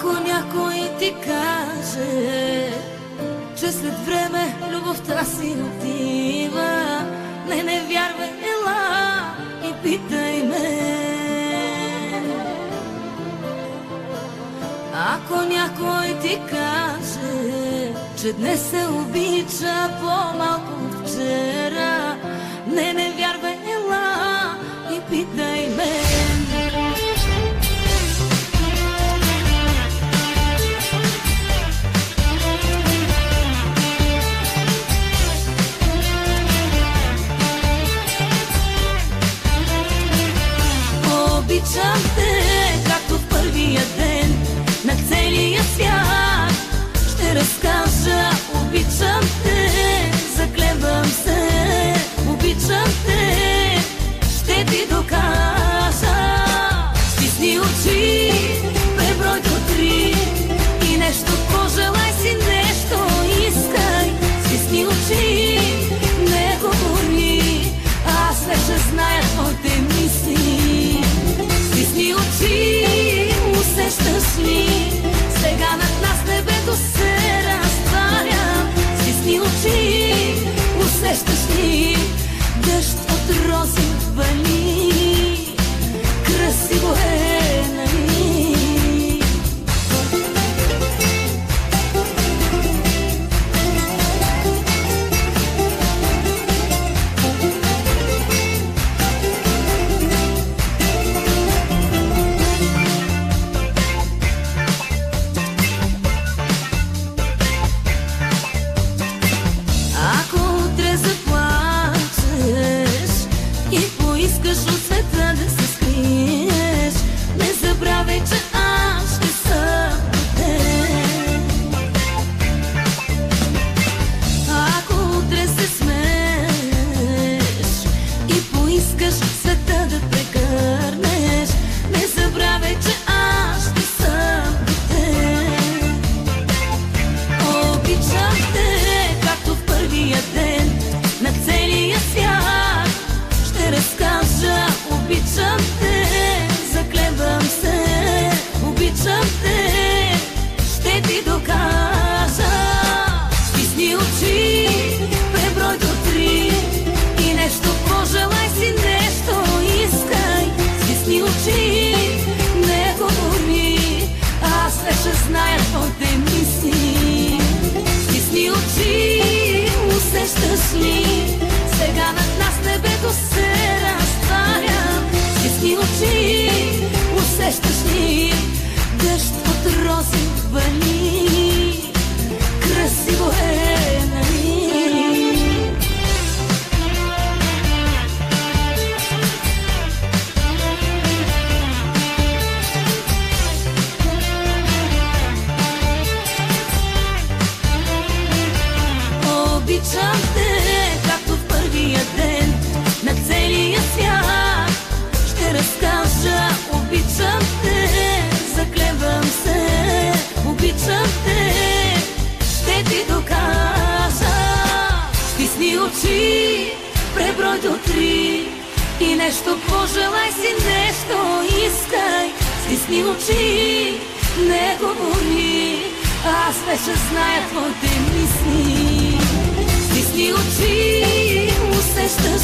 Ако някой ти каже, че след време любовта си отива, не вярвай, ела и питай ме. Ако някой ти каже, че днес се обича по-малко от вчера, не вярвай, ела и питай ме. Обичам те, както в първия ден на целия свят. Ще разкажа, обичам те, заклевам се, обичам те, ще ти докажа. Стисни очи, преброй до 3 и нещо пожелай си, нещо искай. Стисни очи, не говори, аз вече зная твоите мисли. Стисни очи, усещаш ли? Сега над нас небето се разтваря. Стисни очи, усещаш ли? Дъжд от рози вали. Красиво е, нали? Зная твоите мисли. Стисни очи, усещаш ли? Сега над нас небето се разтваря. Стисни очи, усещаш ли? Дъжд от рози вали. Красиво е, нали? Обичам те, както в първия ден на целия свят. Ще разкажа, обичам те, заклевам се, обичам те, ще ти докажа. Стисни очи, преброй до 3 и нещо пожелай си, нещо искай. Стисни очи, не говори, аз вече зная твоите мисли. Стисни очи, усещаш